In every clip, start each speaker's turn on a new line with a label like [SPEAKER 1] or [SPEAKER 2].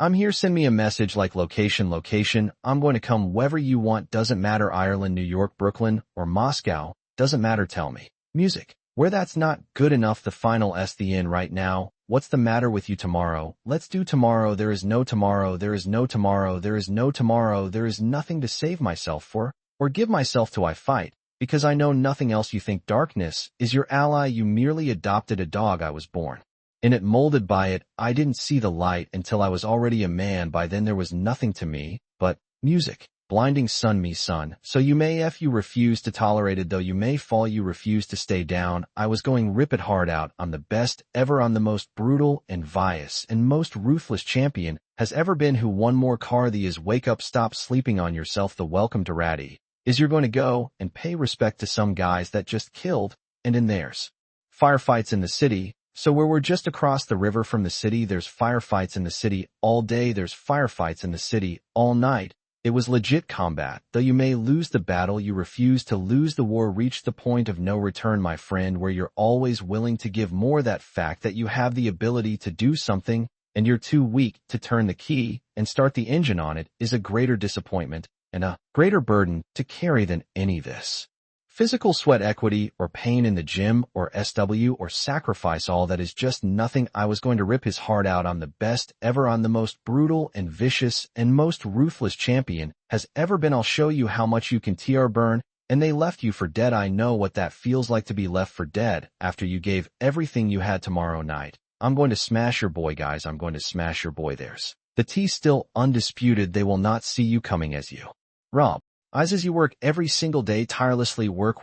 [SPEAKER 1] I'm here, send me a message like location, I'm going to come wherever you want, doesn't matter, Ireland, New York, Brooklyn, or Moscow, doesn't matter, tell me. Music. Where that's not good enough, the final S, the end right now. What's the matter with you tomorrow? Let's do tomorrow, there is no tomorrow, there is no tomorrow, there is no tomorrow, there is nothing to save myself for, or give myself to. I fight, because I know nothing else. You think darkness is your ally, you merely adopted a dog. I was born in it, molded by it. I didn't see the light until I was already a man. By then there was nothing to me but music. Blinding sun, me son. So you may you refuse to tolerate it, though you may fall, you refuse to stay down. I was going rip it hard out. I'm the best ever, I'm the most brutal and vicious and most ruthless champion has ever been. Who won more car the is wake up, stop sleeping on yourself. The welcome to Ratty is you're going to go and pay respect to some guys that just killed, and in theirs. Firefights in the city. So where we're just across the river from the city, there's firefights in the city all day, there's firefights in the city all night. It was legit combat. Though you may lose the battle, you refuse to lose the war. Reach the point of no return, my friend, where you're always willing to give more. That fact that you have the ability to do something and you're too weak to turn the key and start the engine on it is a greater disappointment and a greater burden to carry than any this. Physical sweat, equity, or pain in the gym, or SW, or sacrifice. All that is just nothing. I was going to rip his heart out. I'm the best ever. I'm the most brutal and vicious and most ruthless champion has ever been. I'll show you how much you can TR burn. And they left you for dead. I know what that feels like to be left for dead after you gave everything you had. Tomorrow night, I'm going to smash your boy, guys. I'm going to smash your boy. There's the T still undisputed. They will not see you coming as you. Rob. As you work every single day tirelessly, work,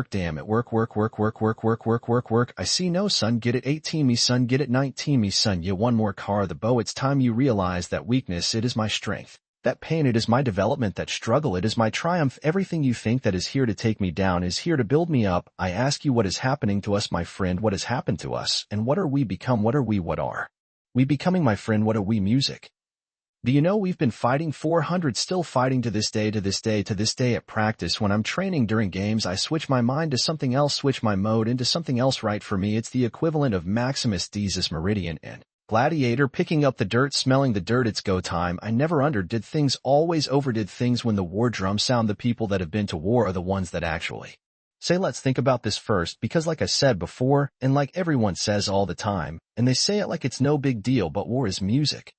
[SPEAKER 1] damn it, work. I see no son, get it 18 me son, get it 19 me son, you one more car the bow. It's time you realize that weakness, it is my strength. That pain, it is my development. That struggle, it is my triumph. Everything you think that is here to take me down is here to build me up. I ask you, what is happening to us, my friend? What has happened to us? And what are we become? What are we? What are we becoming, my friend? What are we? Music. Do you know we've been fighting 400, still fighting to this day at practice. When I'm training during games, I switch my mind to something else, switch my mode into something else. Right, for me, it's the equivalent of Maximus Decius Meridian in Gladiator, picking up the dirt, smelling the dirt. It's go time. I never underdid things, always overdid things. When the war drums sound, the people that have been to war are the ones that actually say, let's think about this first, because like I said before, and like everyone says all the time, and they say it like it's no big deal, but war is music.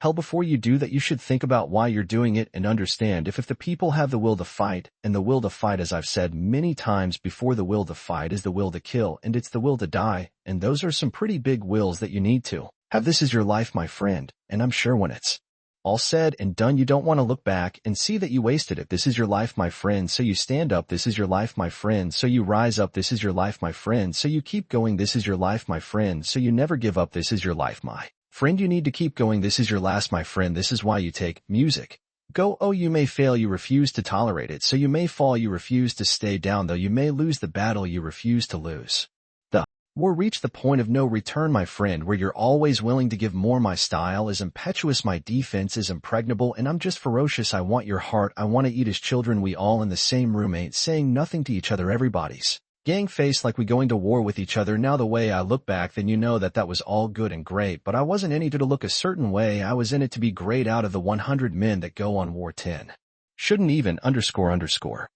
[SPEAKER 1] Hell, before you do that, you should think about why you're doing it and understand if the people have the will to fight, and the will to fight, as I've said many times before, the will to fight is the will to kill, and it's the will to die, and those are some pretty big wills that you need to have. This is your life, my friend, and I'm sure when it's all said and done, you don't want to look back and see that you wasted it. This is your life, my friend, so you stand up. This is your life, my friend, so you rise up. This is your life, my friend, so you keep going. This is your life, my friend, so you never give up. This is your life, my friend, you need to keep going. This is your last, my friend. This is why you take music. Go. Oh, you may fail, you refuse to tolerate it. So you may fall, you refuse to stay down. Though you may lose the battle, you refuse to lose the war. Reach the point of no return, my friend, where you're always willing to give more. My style is impetuous, my defense is impregnable, and I'm just ferocious. I want your heart, I want to eat as children. We all in the same room, ain't saying nothing to each other. Everybody's gang face like we going to war with each other. Now the way I look back, then you know that was all good and great, but I wasn't in it to look a certain way. I was in it to be great. Out of the 100 men that go on war, 10 shouldn't even __.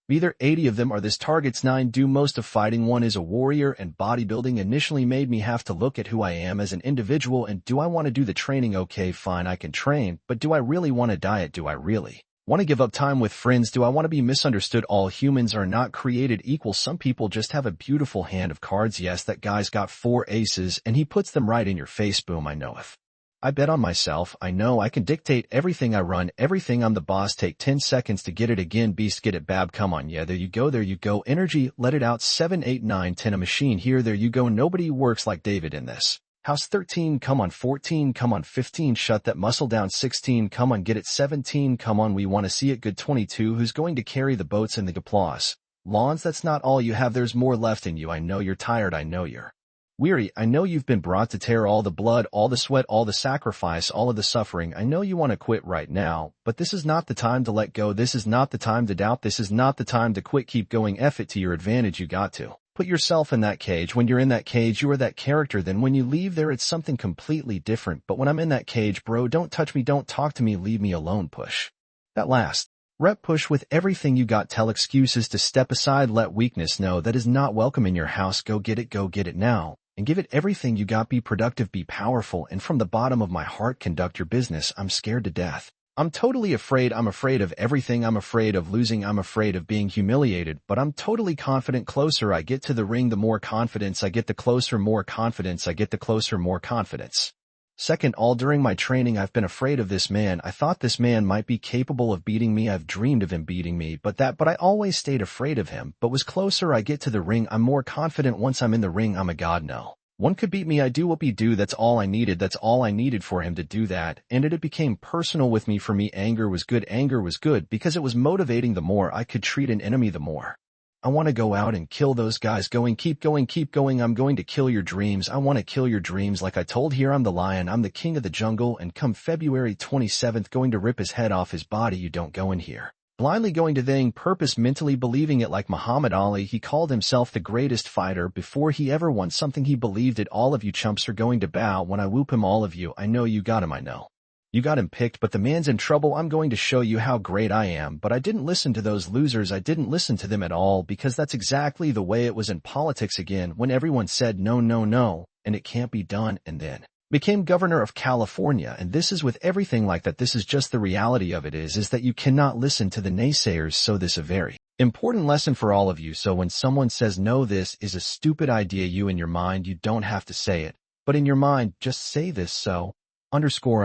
[SPEAKER 1] Either 80 of them are this targets, 9 do most of fighting. 1 is a warrior, and bodybuilding initially made me have to look at who I am as an individual. And do I want to do the training? Okay, fine, I can train, but do I really want to diet? Do I really want to give up time with friends? Do I want to be misunderstood? All humans are not created equal. Some people just have a beautiful hand of cards. Yes, that guy's got 4 aces, and he puts them right in your face. Boom, I know if I bet on myself, I know I can dictate everything. I run everything. I'm the boss. Take 10 seconds to get it again. Beast, get it, Bab. Come on, yeah, there you go, there you go. Energy, let it out. 7, 8, 9, 10, a machine here. There you go. Nobody works like David in this house. 13, come on. 14, come on. 15, shut that muscle down. 16, come on, get it. 17, come on, we want to see it. Good. 22, who's going to carry the boats and the applause? Lawns, that's not all you have. There's more left in you. I know you're tired. I know you're weary. I know you've been brought to tear. All the blood, all the sweat, all the sacrifice, all of the suffering. I know you want to quit right now, but this is not the time to let go. This is not the time to doubt. This is not the time to quit. Keep going. F it to your advantage. You got to Put yourself in that cage. When you're in that cage, you are that character. Then when you leave there, it's something completely different. But when I'm in that cage, bro, don't touch me, don't talk to me, leave me alone, push. That last rep, push with everything you got. Tell excuses to step aside. Let weakness know that is not welcome in your house. Go get it now. And give it everything you got. Be productive, be powerful, and from the bottom of my heart, conduct your business. I'm scared to death. I'm totally afraid. I'm afraid of everything. I'm afraid of losing. I'm afraid of being humiliated, but I'm totally confident. Closer I get to the ring, the more confidence I get. The closer, more confidence I get. The closer, more confidence. Second, all during my training, I've been afraid of this man. I thought this man might be capable of beating me. I've dreamed of him beating me, but I always stayed afraid of him. But was closer I get to the ring, I'm more confident. Once I'm in the ring, I'm a god. No one could beat me. I do what we do. That's all I needed. That's all I needed for him to do that. And it became personal with me. For me, anger was good. Anger was good because it was motivating. The more I could treat an enemy, the more I want to go out and kill those guys. Keep going. I'm going to kill your dreams. I want to kill your dreams. Like I told here, I'm the lion. I'm the king of the jungle. And come February 27th, going to rip his head off his body. You don't go in here blindly going to thing purpose, mentally believing it. Like Muhammad Ali, he called himself the greatest fighter before he ever won something. He believed it. All of you chumps are going to bow when I whoop him. All of you, I know you got him. I know you got him picked, but the man's in trouble. I'm going to show you how great I am. But I didn't listen to those losers. I didn't listen to them at all, because that's exactly the way it was in politics again, when everyone said no, and it can't be done, and then became governor of California. And this is with everything like that. This is just the reality of it is that you cannot listen to the naysayers. So this is a very important lesson for all of you. So when someone says no, this is a stupid idea, you in your mind, you don't have to say it, but in your mind, just say this. So underscore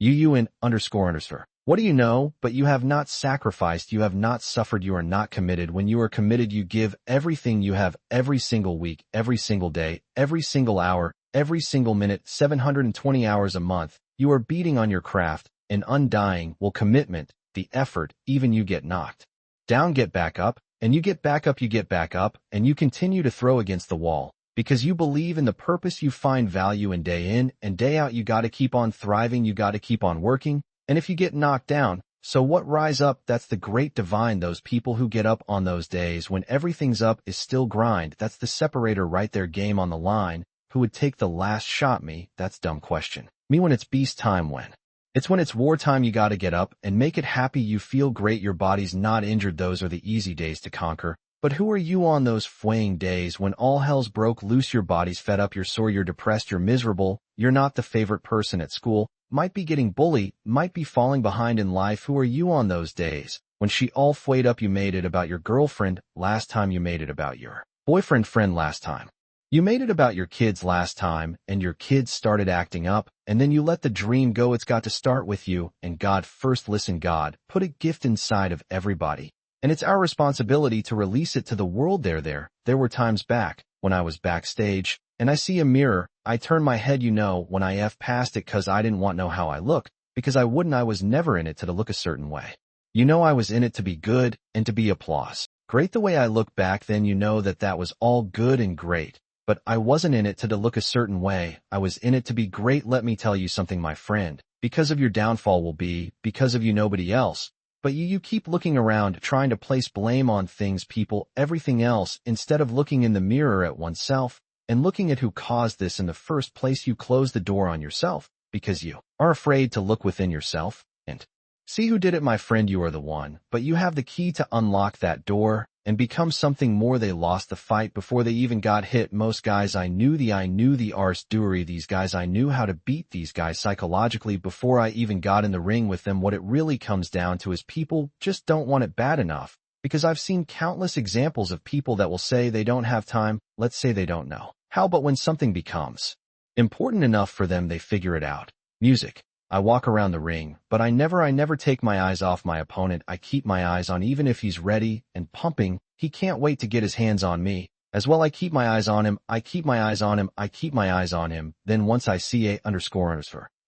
[SPEAKER 1] you in underscore. What do you know? But you have not sacrificed. You have not suffered. You are not committed. When you are committed, you give everything you have every single week, every single day, every single hour, every single minute, 720 hours a month. You are beating on your craft, and undying will commitment, the effort. Even you get knocked down, get back up, and you get back up, and you continue to throw against the wall. Because you believe in the purpose, you find value in and day out. You got to keep on thriving. You got to keep on working. And if you get knocked down, so what? Rise up. That's the great divine. Those people who get up on those days when everything's up is still grind. That's the separator right there. Game on the line. Who would take the last shot? Me. That's dumb question. Me when it's beast time, when it's wartime. You got to get up and make it happy. You feel great. Your body's not injured. Those are the easy days to conquer. But who are you on those fwaying days when all hell's broke loose? Your body's fed up, you're sore, you're depressed, you're miserable, you're not the favorite person at school, might be getting bullied, might be falling behind in life. Who are you on those days when she all fwayed up? You made it about your girlfriend last time. You made it about your boyfriend last time. You made it about your kids last time, and your kids started acting up, and then you let the dream go. It's got to start with you and God first. Listen, God put a gift inside of everybody, and it's our responsibility to release it to the world. There were times back when I was backstage and I see a mirror. I turn my head, when I past it, cause I didn't want to know how I looked, because I was never in it to look a certain way. I was in it to be good and to be applause. Great. The way I look back then, that was all good and great, but I wasn't in it to look a certain way. I was in it to be great. Let me tell you something, my friend, because of your downfall will be because of you, nobody else. But you keep looking around, trying to place blame on things, people, everything else, instead of looking in the mirror at oneself and looking at who caused this in the first place. You close the door on yourself because you are afraid to look within yourself and see who did it, my friend. You are the one, but you have the key to unlock that door and become something more. They lost the fight before they even got hit. Most guys I knew the arse dury. These guys, I knew how to beat these guys psychologically before I even got in the ring with them. What it really comes down to is people just don't want it bad enough, because I've seen countless examples of people that will say they don't have time. Let's say they don't know how, but when something becomes important enough for them, they figure it out. Music. I walk around the ring, but I never take my eyes off my opponent. I keep my eyes on, even if he's ready and pumping, he can't wait to get his hands on me. As well, I keep my eyes on him. I keep my eyes on him. Then once I see a underscore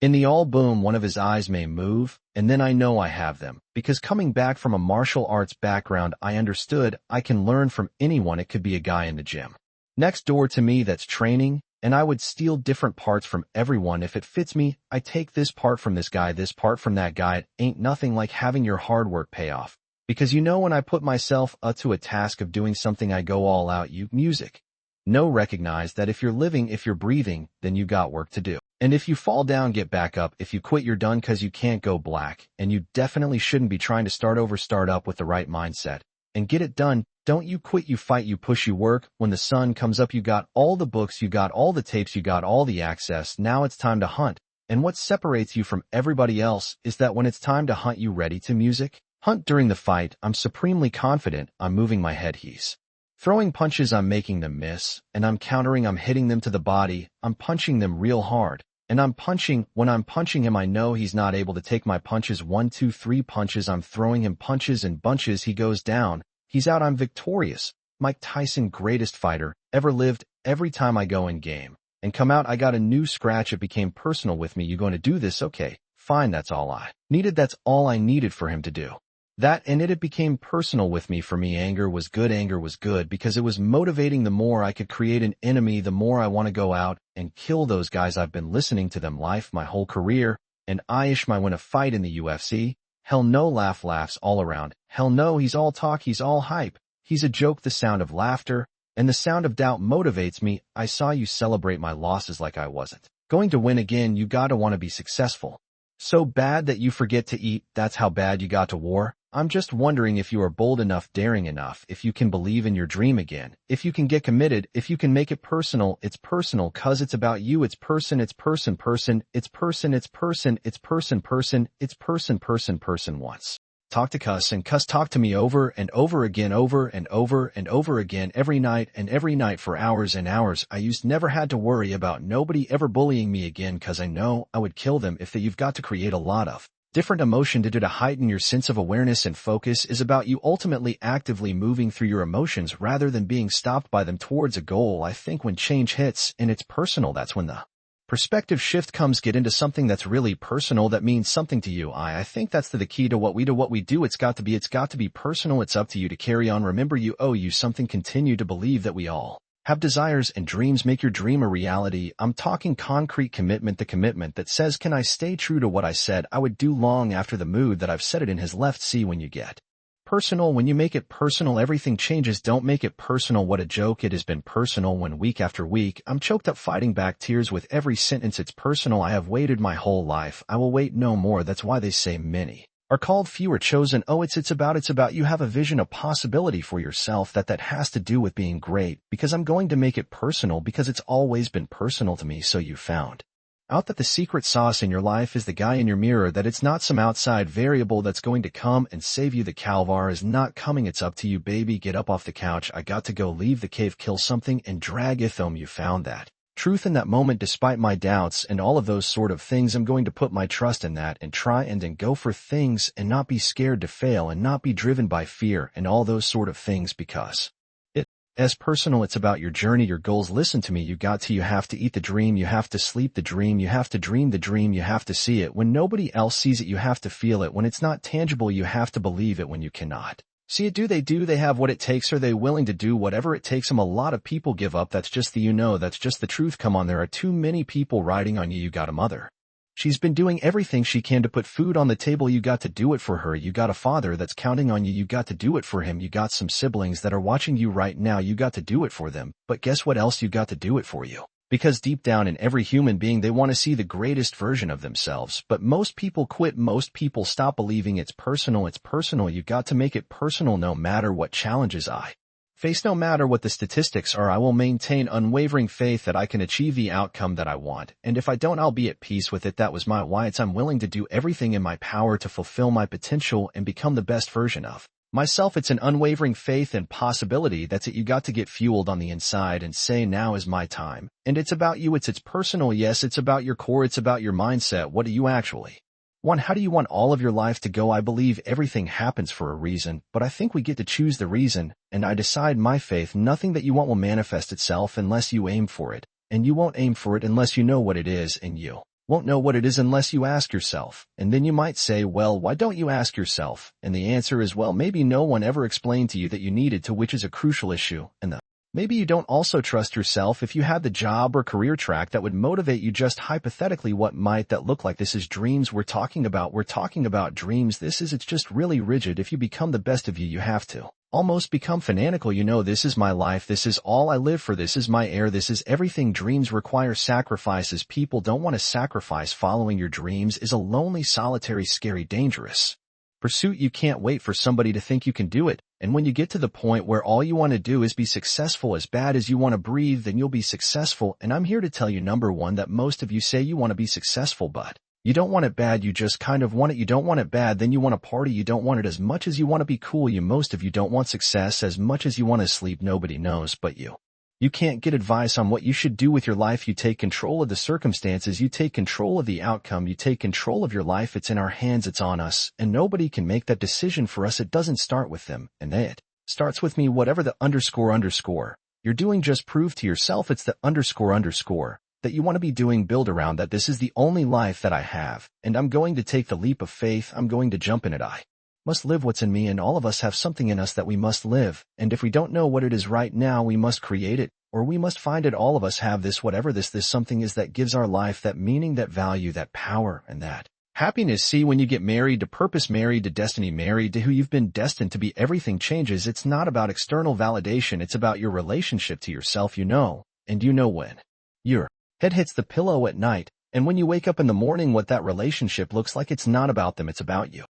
[SPEAKER 1] in the all boom, one of his eyes may move, and then I know I have them. Because coming back from a martial arts background, I understood I can learn from anyone. It could be a guy in the gym next door to me that's training, and I would steal different parts from everyone. If it fits me, I take this part from this guy, this part from that guy. It ain't nothing like having your hard work pay off. Because you know when I put myself up to a task of doing something I go all out music. No recognize that if you're living, if you're breathing, then you got work to do. And if you fall down, get back up. If you quit, you're done cause you can't go black. And you definitely shouldn't be trying to start over, start up with the right mindset. And get it done. Don't you quit, you fight, you push, you work. When the sun comes up, you got all the books, you got all the tapes, you got all the access. Now it's time to hunt. And what separates you from everybody else is that when it's time to hunt, you ready to music? Hunt during the fight, I'm supremely confident, I'm moving my head, he's throwing punches, I'm making them miss, and I'm countering, I'm hitting them to the body, I'm punching them real hard, and I'm punching, when I'm punching him I know he's not able to take my punches, 1, 2, 3 punches, I'm throwing him punches and bunches, he goes down, he's out, I'm victorious, Mike Tyson, greatest fighter, ever lived, every time I go in game, and come out I got a new scratch, it became personal with me, you going to do this, okay, fine, that's all I needed, that's all I needed for him to do. That and it became personal with me. For me, anger was good because it was motivating. The more I could create an enemy, the more I want to go out and kill those guys. I've been listening to them life my whole career, and Ish might win a fight in the UFC. Hell no, laughs all around. Hell no, he's all talk, he's all hype. He's a joke, the sound of laughter and the sound of doubt motivates me. I saw you celebrate my losses like I wasn't going to win again. You gotta want to be successful. So bad that you forget to eat, that's how bad you got to war. I'm just wondering if you are bold enough, daring enough, if you can believe in your dream again, if you can get committed, if you can make it personal. It's personal cause it's about you, it's person, it's person, it's person, it's person, it's person, it's person once. Talk to cuss and cuss talk to me over and over again, over and over again, every night for hours and hours. I used never had to worry about nobody ever bullying me again cause I know I would kill them if you've got to create a lot of different emotion to do to heighten your sense of awareness and focus is about you ultimately actively moving through your emotions rather than being stopped by them towards a goal. I think when change hits and it's personal, that's when the perspective shift comes. Get into something that's really personal, that means something to you. I think that's the key to what we do. It's got to be personal. It's up to you to carry on. Remember, you owe you something. Continue to believe that we all have desires and dreams. Make your dream a reality. I'm talking concrete commitment, the commitment that says, can I stay true to what I said I would do long after the mood that I've said it in has left? See, when you get personal, when you make it personal, everything changes. Don't make it personal. What a joke. It has been personal when week after week I'm choked up fighting back tears with every sentence. It's personal. I have waited my whole life. I will wait no more. That's why they say many are called, few are chosen. Oh, it's about you have a vision, a possibility for yourself that has to do with being great, because I'm going to make it personal because it's always been personal to me. So you found out that the secret sauce in your life is the guy in your mirror, that it's not some outside variable that's going to come and save you. The Calvar is not coming. It's up to you, baby. Get up off the couch. I got to go, leave the cave, kill something and drag it home. You found that truth in that moment. Despite my doubts and all of those sort of things, I'm going to put my trust in that and try and then go for things and not be scared to fail and not be driven by fear and all those sort of things, because as personal, it's about your journey, your goals. Listen to me. You have to eat the dream. You have to sleep the dream. You have to dream the dream. You have to see it. When nobody else sees it, you have to feel it. When it's not tangible, you have to believe it. When you cannot see it, do they have what it takes? Are they willing to do whatever it takes them? A lot of people give up. That's just that's just the truth. Come on, there are too many people riding on you. You got a mother. She's been doing everything she can to put food on the table. You got to do it for her. You got a father that's counting on you. You got to do it for him. You got some siblings that are watching you right now. You got to do it for them. But guess what else? You got to do it for you. Because deep down in every human being, they want to see the greatest version of themselves. But most people quit. Most people stop believing it's personal. It's personal. You got to make it personal. No matter what challenges I face, no matter what the statistics are, I will maintain unwavering faith that I can achieve the outcome that I want. And if I don't, I'll be at peace with it. That was my why. I'm willing to do everything in my power to fulfill my potential and become the best version of myself. It's an unwavering faith and possibility. That's it. You got to get fueled on the inside and say, now is my time. And it's about you. It's personal. Yes, it's about your core. It's about your mindset. What do you actually want? How do you want all of your life to go? I believe everything happens for a reason, but I think we get to choose the reason. And I decide my faith, nothing that you want will manifest itself unless you aim for it. And you won't aim for it unless you know what it is, and you won't know what it is unless you ask yourself. And then you might say, well, why don't you ask yourself? And the answer is, well, maybe no one ever explained to you that you needed to, which is a crucial issue. And the Maybe you don't also trust yourself if you had the job or career track that would motivate you. Just hypothetically, what might that look like? This is dreams we're talking about. We're talking about dreams. It's just really rigid. If you become the best of you, you have to almost become fanatical. You know, this is my life. This is all I live for. This is my air. This is everything. Dreams require sacrifices. People don't want to sacrifice. Following your dreams is a lonely, solitary, scary, dangerous pursuit. You can't wait for somebody to think you can do it. And when you get to the point where all you want to do is be successful, as bad as you want to breathe, then you'll be successful. And I'm here to tell you, number one, that most of you say you want to be successful, but you don't want it bad. You just kind of want it. You don't want it bad. Then you want to party. You don't want it as much as you want to be cool. Most of you don't want success as much as you want to sleep. Nobody knows but you. You can't get advice on what you should do with your life. You take control of the circumstances. You take control of the outcome. You take control of your life. It's in our hands. It's on us. And nobody can make that decision for us. It doesn't start with them. And it starts with me. Whatever the __ you're doing, just prove to yourself it's the __ that you want to be doing. Build around that. This is the only life that I have. And I'm going to take the leap of faith. I'm going to jump in it. I must live what's in me, and all of us have something in us that we must live. And if we don't know what it is right now, we must create it, or we must find it. All of us have this, whatever this something is that gives our life that meaning, that value, that power, and that happiness. See, when you get married to purpose, married to destiny, married to who you've been destined to be, everything changes. It's not about external validation. It's about your relationship to yourself. You know, and you know when your head hits the pillow at night, and when you wake up in the morning, what that relationship looks like. It's not about them. It's about you.